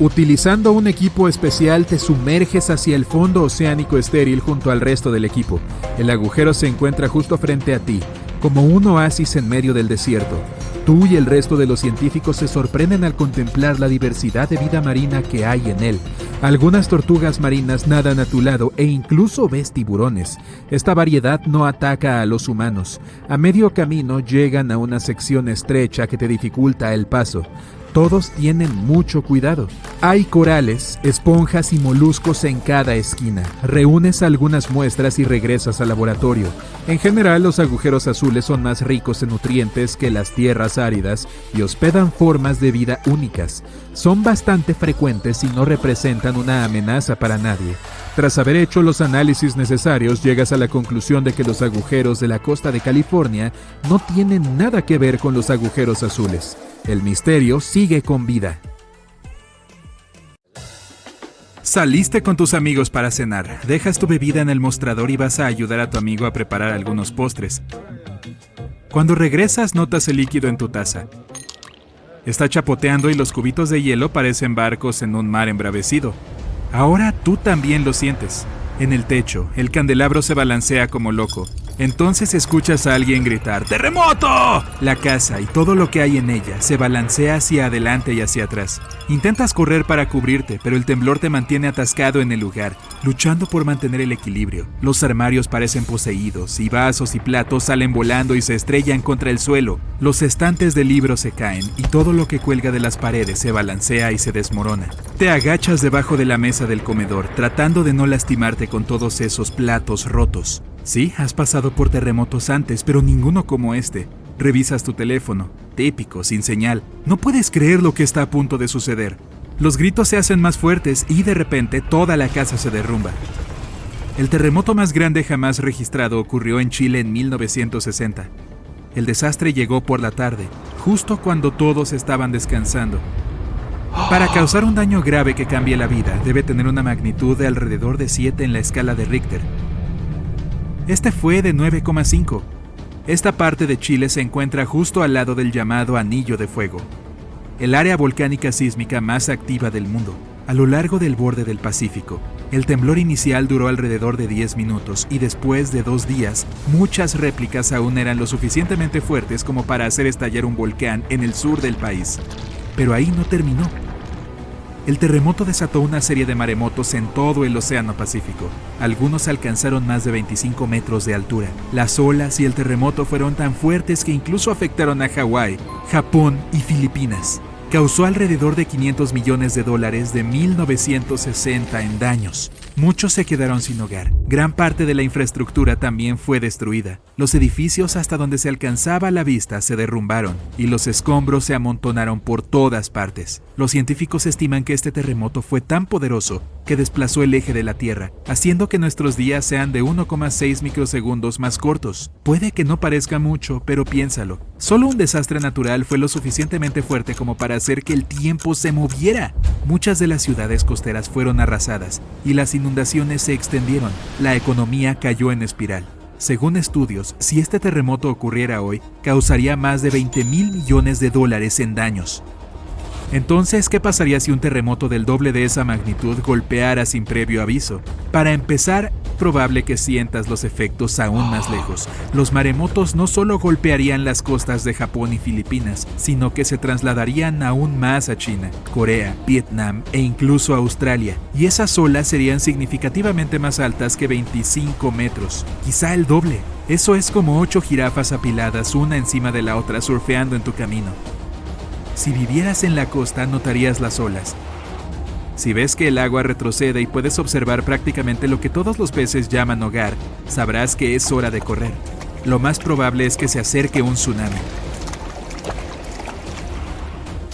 Utilizando un equipo especial, te sumerges hacia el fondo oceánico estéril junto al resto del equipo. El agujero se encuentra justo frente a ti, como un oasis en medio del desierto. Tú y el resto de los científicos se sorprenden al contemplar la diversidad de vida marina que hay en él. Algunas tortugas marinas nadan a tu lado e incluso ves tiburones. Esta variedad no ataca a los humanos. A medio camino llegan a una sección estrecha que te dificulta el paso. Todos tienen mucho cuidado. Hay corales, esponjas y moluscos en cada esquina. Reúnes algunas muestras y regresas al laboratorio. En general, los agujeros azules son más ricos en nutrientes que las tierras áridas y hospedan formas de vida únicas. Son bastante frecuentes y no representan una amenaza para nadie. Tras haber hecho los análisis necesarios, llegas a la conclusión de que los agujeros de la costa de California no tienen nada que ver con los agujeros azules. El misterio sigue con vida. Saliste con tus amigos para cenar. Dejas tu bebida en el mostrador y vas a ayudar a tu amigo a preparar algunos postres. Cuando regresas, notas el líquido en tu taza. Está chapoteando y los cubitos de hielo parecen barcos en un mar embravecido. Ahora tú también lo sientes. En el techo, el candelabro se balancea como loco. Entonces escuchas a alguien gritar ¡Terremoto! La casa y todo lo que hay en ella se balancea hacia adelante y hacia atrás. Intentas correr para cubrirte, pero el temblor te mantiene atascado en el lugar, luchando por mantener el equilibrio. Los armarios parecen poseídos y vasos y platos salen volando y se estrellan contra el suelo. Los estantes de libros se caen y todo lo que cuelga de las paredes se balancea y se desmorona. Te agachas debajo de la mesa del comedor, tratando de no lastimarte con todos esos platos rotos. Sí, has pasado por terremotos antes, pero ninguno como este. Revisas tu teléfono. Típico, sin señal. No puedes creer lo que está a punto de suceder. Los gritos se hacen más fuertes y de repente toda la casa se derrumba. El terremoto más grande jamás registrado ocurrió en Chile en 1960. El desastre llegó por la tarde, justo cuando todos estaban descansando. Para causar un daño grave que cambie la vida, debe tener una magnitud de alrededor de 7 en la escala de Richter. Este fue de 9,5. Esta parte de Chile se encuentra justo al lado del llamado Anillo de Fuego, el área volcánica sísmica más activa del mundo, a lo largo del borde del Pacífico. El temblor inicial duró alrededor de 10 minutos y después de 2 días, muchas réplicas aún eran lo suficientemente fuertes como para hacer estallar un volcán en el sur del país. Pero ahí no terminó. El terremoto desató una serie de maremotos en todo el Océano Pacífico. Algunos alcanzaron más de 25 metros de altura. Las olas y el terremoto fueron tan fuertes que incluso afectaron a Hawái, Japón y Filipinas. Causó alrededor de $500 millones de 1960 en daños. Muchos se quedaron sin hogar. Gran parte de la infraestructura también fue destruida. Los edificios hasta donde se alcanzaba la vista se derrumbaron y los escombros se amontonaron por todas partes. Los científicos estiman que este terremoto fue tan poderoso que desplazó el eje de la Tierra, haciendo que nuestros días sean de 1,6 microsegundos más cortos. Puede que no parezca mucho, pero piénsalo. Solo un desastre natural fue lo suficientemente fuerte como para hacer que el tiempo se moviera. Muchas de las ciudades costeras fueron arrasadas y las inundaciones se extendieron. La economía cayó en espiral. Según estudios, si este terremoto ocurriera hoy, causaría más de $20 mil millones en daños. Entonces, ¿qué pasaría si un terremoto del doble de esa magnitud golpeara sin previo aviso? Para empezar, probable que sientas los efectos aún más lejos. Los maremotos no solo golpearían las costas de Japón y Filipinas, sino que se trasladarían aún más a China, Corea, Vietnam e incluso a Australia. Y esas olas serían significativamente más altas que 25 metros, quizá el doble. Eso es como 8 jirafas apiladas una encima de la otra surfeando en tu camino. Si vivieras en la costa, notarías las olas. Si ves que el agua retrocede y puedes observar prácticamente lo que todos los peces llaman hogar, sabrás que es hora de correr. Lo más probable es que se acerque un tsunami.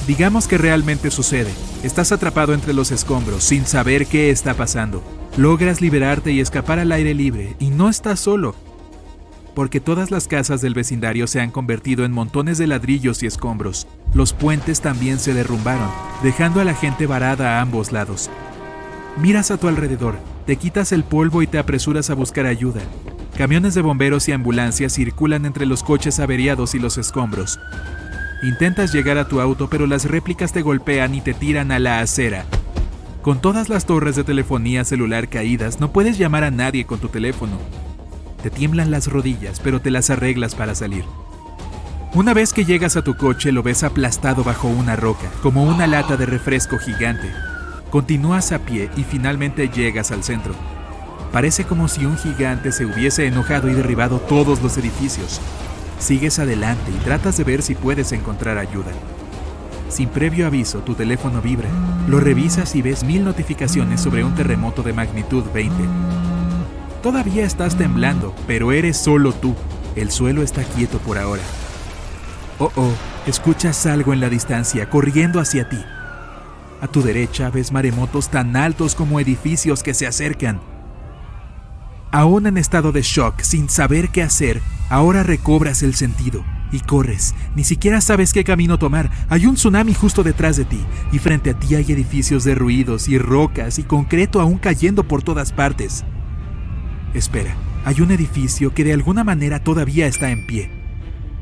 Digamos que realmente sucede. Estás atrapado entre los escombros, sin saber qué está pasando. Logras liberarte y escapar al aire libre, y no estás solo, porque todas las casas del vecindario se han convertido en montones de ladrillos y escombros. Los puentes también se derrumbaron, dejando a la gente varada a ambos lados. Miras a tu alrededor, te quitas el polvo y te apresuras a buscar ayuda. Camiones de bomberos y ambulancias circulan entre los coches averiados y los escombros. Intentas llegar a tu auto, pero las réplicas te golpean y te tiran a la acera. Con todas las torres de telefonía celular caídas, no puedes llamar a nadie con tu teléfono. Te tiemblan las rodillas, pero te las arreglas para salir. Una vez que llegas a tu coche, lo ves aplastado bajo una roca, como una lata de refresco gigante. Continúas a pie y finalmente llegas al centro. Parece como si un gigante se hubiese enojado y derribado todos los edificios. Sigues adelante y tratas de ver si puedes encontrar ayuda. Sin previo aviso, tu teléfono vibra. Lo revisas y ves 1000 notificaciones sobre un terremoto de magnitud 20. Todavía estás temblando, pero eres solo tú. El suelo está quieto por ahora. Escuchas algo en la distancia, corriendo hacia ti. A tu derecha ves maremotos tan altos como edificios que se acercan. Aún en estado de shock, sin saber qué hacer, ahora recobras el sentido y corres. Ni siquiera sabes qué camino tomar. Hay un tsunami justo detrás de ti y frente a ti hay edificios derruidos y rocas y concreto aún cayendo por todas partes. Espera, hay un edificio que de alguna manera todavía está en pie.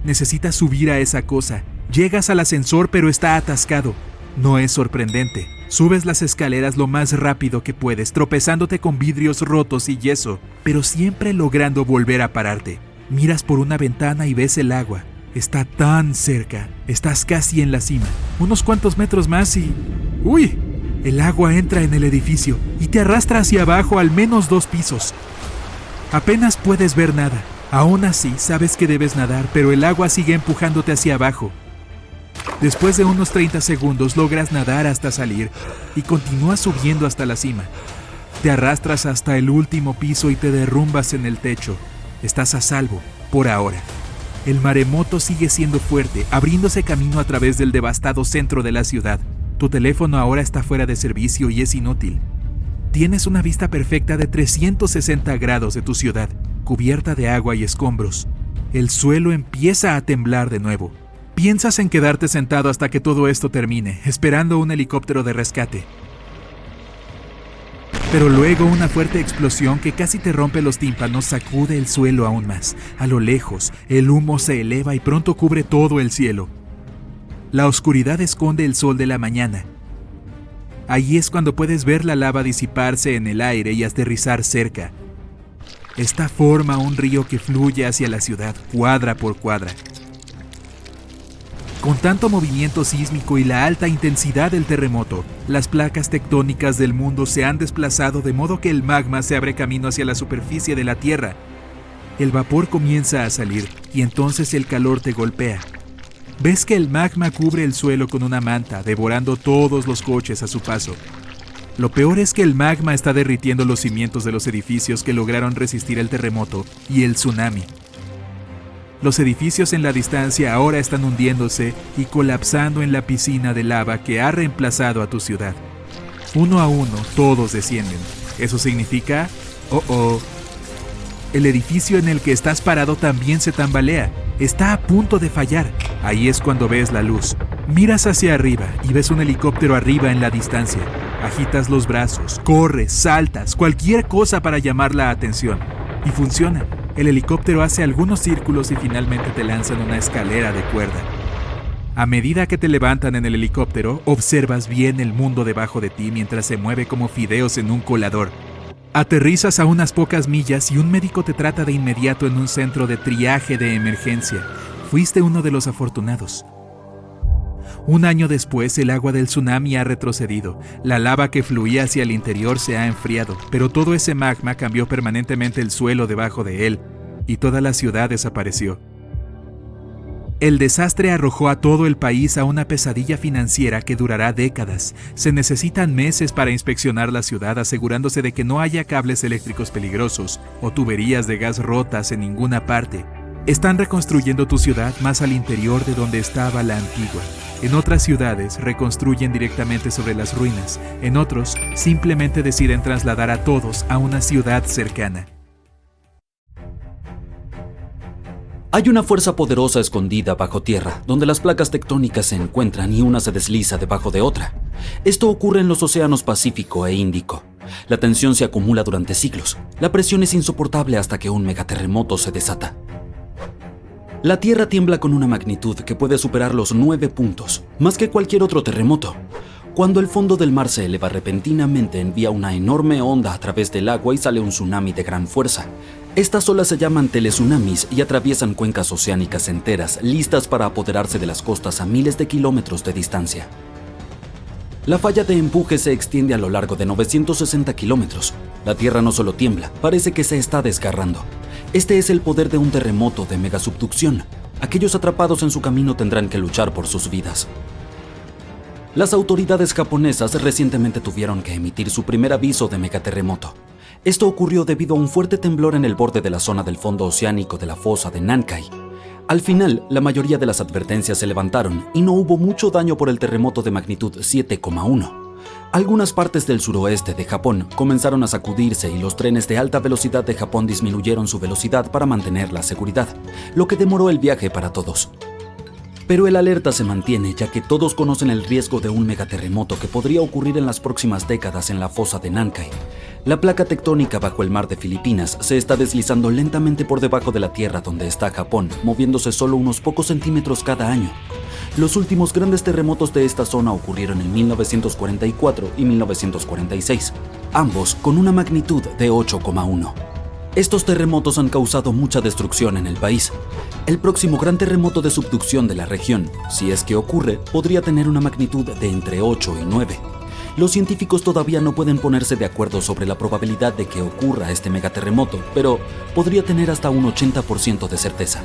Necesitas subir a esa cosa. Llegas al ascensor, pero está atascado. No es sorprendente. Subes las escaleras lo más rápido que puedes, tropezándote con vidrios rotos y yeso, pero siempre logrando volver a pararte. Miras por una ventana y ves el agua. Está tan cerca. Estás casi en la cima. Unos cuantos metros más y... ¡Uy! El agua entra en el edificio y te arrastra hacia abajo al menos 2 pisos. Apenas puedes ver nada. Aún así, sabes que debes nadar, pero el agua sigue empujándote hacia abajo. Después de unos 30 segundos logras nadar hasta salir y continúas subiendo hasta la cima. Te arrastras hasta el último piso y te derrumbas en el techo. Estás a salvo, por ahora. El maremoto sigue siendo fuerte, abriéndose camino a través del devastado centro de la ciudad. Tu teléfono ahora está fuera de servicio y es inútil. Tienes una vista perfecta de 360 grados de tu ciudad, cubierta de agua y escombros. El suelo empieza a temblar de nuevo. Piensas en quedarte sentado hasta que todo esto termine, esperando un helicóptero de rescate. Pero luego una fuerte explosión que casi te rompe los tímpanos sacude el suelo aún más. A lo lejos, el humo se eleva y pronto cubre todo el cielo. La oscuridad esconde el sol de la mañana. Ahí es cuando puedes ver la lava disiparse en el aire y aterrizar cerca. Esta forma un río que fluye hacia la ciudad, cuadra por cuadra. Con tanto movimiento sísmico y la alta intensidad del terremoto, las placas tectónicas del mundo se han desplazado de modo que el magma se abre camino hacia la superficie de la Tierra. El vapor comienza a salir y entonces el calor te golpea. Ves que el magma cubre el suelo con una manta, devorando todos los coches a su paso. Lo peor es que el magma está derritiendo los cimientos de los edificios que lograron resistir el terremoto y el tsunami. Los edificios en la distancia ahora están hundiéndose y colapsando en la piscina de lava que ha reemplazado a tu ciudad. Uno a uno, todos descienden. Eso significa... El edificio en el que estás parado también se tambalea. Está a punto de fallar. Ahí es cuando ves la luz. Miras hacia arriba y ves un helicóptero arriba en la distancia. Agitas los brazos, corres, saltas, cualquier cosa para llamar la atención. Y funciona. El helicóptero hace algunos círculos y finalmente te lanzan una escalera de cuerda. A medida que te levantan en el helicóptero, observas bien el mundo debajo de ti mientras se mueve como fideos en un colador. Aterrizas a unas pocas millas y un médico te trata de inmediato en un centro de triaje de emergencia. Fuiste uno de los afortunados. Un año después, el agua del tsunami ha retrocedido. La lava que fluía hacia el interior se ha enfriado, pero todo ese magma cambió permanentemente el suelo debajo de él, y toda la ciudad desapareció. El desastre arrojó a todo el país a una pesadilla financiera que durará décadas. Se necesitan meses para inspeccionar la ciudad, asegurándose de que no haya cables eléctricos peligrosos o tuberías de gas rotas en ninguna parte. Están reconstruyendo tu ciudad más al interior de donde estaba la antigua. En otras ciudades reconstruyen directamente sobre las ruinas. En otros, simplemente deciden trasladar a todos a una ciudad cercana. Hay una fuerza poderosa escondida bajo tierra, donde las placas tectónicas se encuentran y una se desliza debajo de otra. Esto ocurre en los océanos Pacífico e Índico. La tensión se acumula durante siglos. La presión es insoportable hasta que un megaterremoto se desata. La Tierra tiembla con una magnitud que puede superar los 9 puntos, más que cualquier otro terremoto. Cuando el fondo del mar se eleva repentinamente, envía una enorme onda a través del agua y sale un tsunami de gran fuerza. Estas olas se llaman teletsunamis y atraviesan cuencas oceánicas enteras, listas para apoderarse de las costas a miles de kilómetros de distancia. La falla de empuje se extiende a lo largo de 960 kilómetros. La Tierra no solo tiembla, parece que se está desgarrando. Este es el poder de un terremoto de megasubducción. Aquellos atrapados en su camino tendrán que luchar por sus vidas. Las autoridades japonesas recientemente tuvieron que emitir su primer aviso de megaterremoto. Esto ocurrió debido a un fuerte temblor en el borde de la zona del fondo oceánico de la fosa de Nankai. Al final, la mayoría de las advertencias se levantaron y no hubo mucho daño por el terremoto de magnitud 7,1. Algunas partes del suroeste de Japón comenzaron a sacudirse y los trenes de alta velocidad de Japón disminuyeron su velocidad para mantener la seguridad, lo que demoró el viaje para todos. Pero el alerta se mantiene ya que todos conocen el riesgo de un megaterremoto que podría ocurrir en las próximas décadas en la fosa de Nankai. La placa tectónica bajo el mar de Filipinas se está deslizando lentamente por debajo de la tierra donde está Japón, moviéndose solo unos pocos centímetros cada año. Los últimos grandes terremotos de esta zona ocurrieron en 1944 y 1946, ambos con una magnitud de 8,1. Estos terremotos han causado mucha destrucción en el país. El próximo gran terremoto de subducción de la región, si es que ocurre, podría tener una magnitud de entre 8 y 9. Los científicos todavía no pueden ponerse de acuerdo sobre la probabilidad de que ocurra este megaterremoto, pero podría tener hasta un 80% de certeza.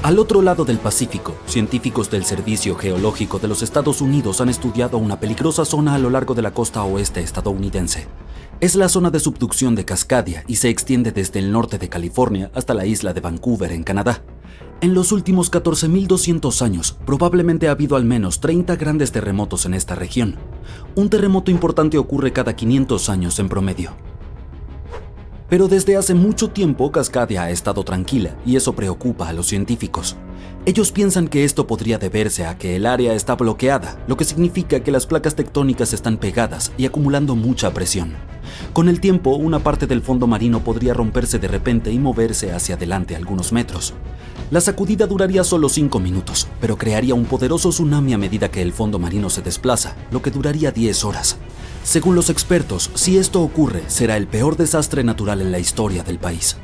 Al otro lado del Pacífico, científicos del Servicio Geológico de los Estados Unidos han estudiado una peligrosa zona a lo largo de la costa oeste estadounidense. Es la zona de subducción de Cascadia y se extiende desde el norte de California hasta la isla de Vancouver, en Canadá. En los últimos 14.200 años, probablemente ha habido al menos 30 grandes terremotos en esta región. Un terremoto importante ocurre cada 500 años en promedio. Pero desde hace mucho tiempo Cascadia ha estado tranquila y eso preocupa a los científicos. Ellos piensan que esto podría deberse a que el área está bloqueada, lo que significa que las placas tectónicas están pegadas y acumulando mucha presión. Con el tiempo, una parte del fondo marino podría romperse de repente y moverse hacia adelante algunos metros. La sacudida duraría solo 5 minutos, pero crearía un poderoso tsunami a medida que el fondo marino se desplaza, lo que duraría 10 horas. Según los expertos, si esto ocurre, será el peor desastre natural en la historia del país.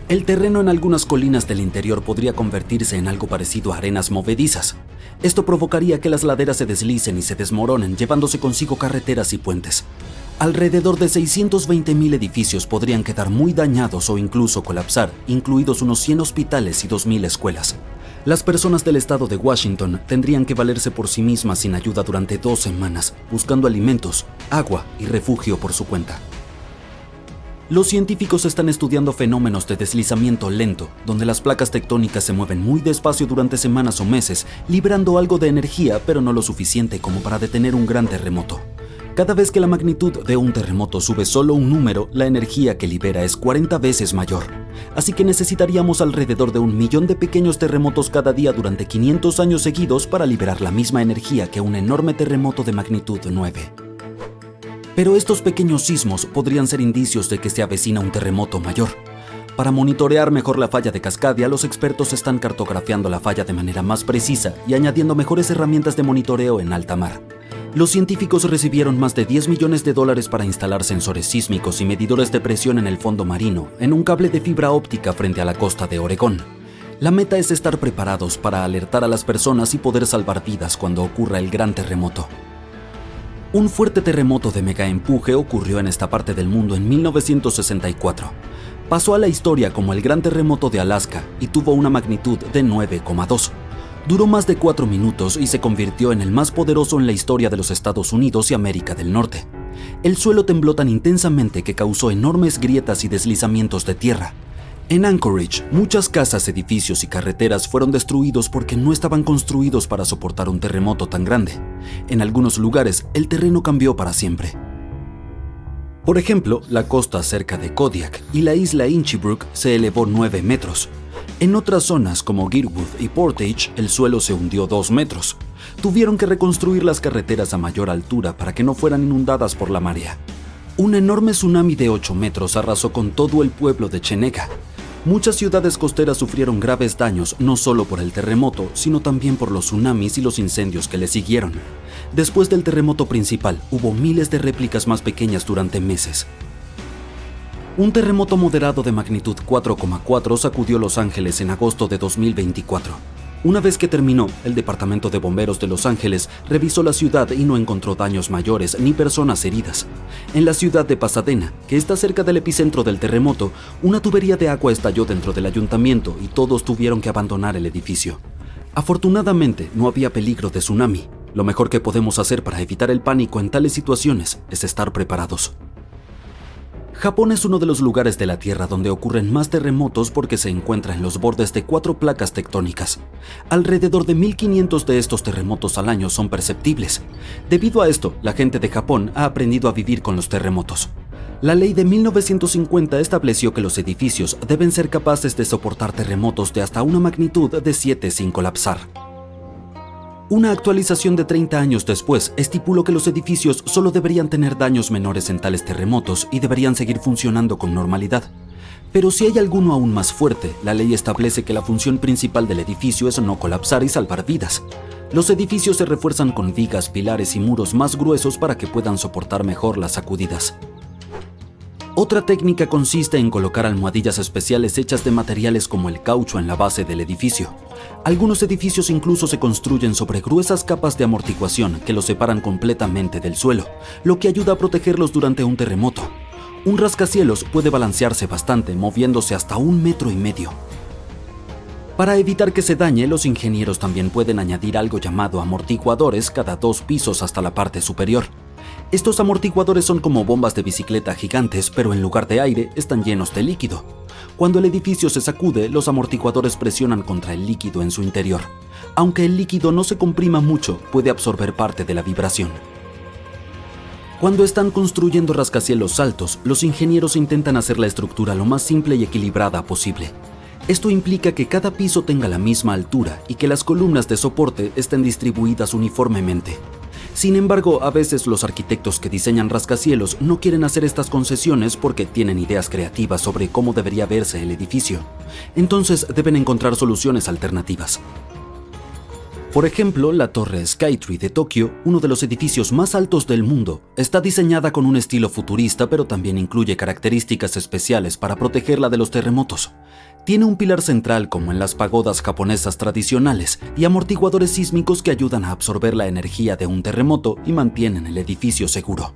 El terreno en algunas colinas del interior podría convertirse en algo parecido a arenas movedizas. Esto provocaría que las laderas se deslicen y se desmoronen, llevándose consigo carreteras y puentes. Alrededor de 620.000 edificios podrían quedar muy dañados o incluso colapsar, incluidos unos 100 hospitales y 2.000 escuelas. Las personas del estado de Washington tendrían que valerse por sí mismas sin ayuda durante 2 semanas, buscando alimentos, agua y refugio por su cuenta. Los científicos están estudiando fenómenos de deslizamiento lento, donde las placas tectónicas se mueven muy despacio durante semanas o meses, liberando algo de energía, pero no lo suficiente como para detener un gran terremoto. Cada vez que la magnitud de un terremoto sube solo un número, la energía que libera es 40 veces mayor. Así que necesitaríamos alrededor de 1 millón de pequeños terremotos cada día durante 500 años seguidos para liberar la misma energía que un enorme terremoto de magnitud 9. Pero estos pequeños sismos podrían ser indicios de que se avecina un terremoto mayor. Para monitorear mejor la falla de Cascadia, los expertos están cartografiando la falla de manera más precisa y añadiendo mejores herramientas de monitoreo en alta mar. Los científicos recibieron más de $10 millones para instalar sensores sísmicos y medidores de presión en el fondo marino, en un cable de fibra óptica frente a la costa de Oregón. La meta es estar preparados para alertar a las personas y poder salvar vidas cuando ocurra el gran terremoto. Un fuerte terremoto de megaempuje ocurrió en esta parte del mundo en 1964. Pasó a la historia como el Gran Terremoto de Alaska y tuvo una magnitud de 9,2. Duró más de 4 minutos y se convirtió en el más poderoso en la historia de los Estados Unidos y América del Norte. El suelo tembló tan intensamente que causó enormes grietas y deslizamientos de tierra. En Anchorage, muchas casas, edificios y carreteras fueron destruidos porque no estaban construidos para soportar un terremoto tan grande. En algunos lugares, el terreno cambió para siempre. Por ejemplo, la costa cerca de Kodiak y la isla Inchbrook se elevó 9 metros. En otras zonas como Girwood y Portage, el suelo se hundió 2 metros. Tuvieron que reconstruir las carreteras a mayor altura para que no fueran inundadas por la marea. Un enorme tsunami de 8 metros arrasó con todo el pueblo de Chenega. Muchas ciudades costeras sufrieron graves daños no solo por el terremoto, sino también por los tsunamis y los incendios que le siguieron. Después del terremoto principal, hubo miles de réplicas más pequeñas durante meses. Un terremoto moderado de magnitud 4,4 sacudió Los Ángeles en agosto de 2024. Una vez que terminó, el Departamento de Bomberos de Los Ángeles revisó la ciudad y no encontró daños mayores ni personas heridas. En la ciudad de Pasadena, que está cerca del epicentro del terremoto, una tubería de agua estalló dentro del ayuntamiento y todos tuvieron que abandonar el edificio. Afortunadamente, no había peligro de tsunami. Lo mejor que podemos hacer para evitar el pánico en tales situaciones es estar preparados. Japón es uno de los lugares de la Tierra donde ocurren más terremotos porque se encuentra en los bordes de 4 placas tectónicas. Alrededor de 1500 de estos terremotos al año son perceptibles. Debido a esto, la gente de Japón ha aprendido a vivir con los terremotos. La ley de 1950 estableció que los edificios deben ser capaces de soportar terremotos de hasta una magnitud de 7 sin colapsar. Una actualización de 30 años después estipuló que los edificios solo deberían tener daños menores en tales terremotos y deberían seguir funcionando con normalidad. Pero si hay alguno aún más fuerte, la ley establece que la función principal del edificio es no colapsar y salvar vidas. Los edificios se refuerzan con vigas, pilares y muros más gruesos para que puedan soportar mejor las sacudidas. Otra técnica consiste en colocar almohadillas especiales hechas de materiales como el caucho en la base del edificio. Algunos edificios incluso se construyen sobre gruesas capas de amortiguación que los separan completamente del suelo, lo que ayuda a protegerlos durante un terremoto. Un rascacielos puede balancearse bastante, moviéndose hasta 1,5 metros. Para evitar que se dañe, los ingenieros también pueden añadir algo llamado amortiguadores cada 2 pisos hasta la parte superior. Estos amortiguadores son como bombas de bicicleta gigantes, pero en lugar de aire están llenos de líquido. Cuando el edificio se sacude, los amortiguadores presionan contra el líquido en su interior. Aunque el líquido no se comprima mucho, puede absorber parte de la vibración. Cuando están construyendo rascacielos altos, los ingenieros intentan hacer la estructura lo más simple y equilibrada posible. Esto implica que cada piso tenga la misma altura y que las columnas de soporte estén distribuidas uniformemente. Sin embargo, a veces los arquitectos que diseñan rascacielos no quieren hacer estas concesiones porque tienen ideas creativas sobre cómo debería verse el edificio. Entonces deben encontrar soluciones alternativas. Por ejemplo, la Torre Skytree de Tokio, uno de los edificios más altos del mundo, está diseñada con un estilo futurista, pero también incluye características especiales para protegerla de los terremotos. Tiene un pilar central como en las pagodas japonesas tradicionales y amortiguadores sísmicos que ayudan a absorber la energía de un terremoto y mantienen el edificio seguro.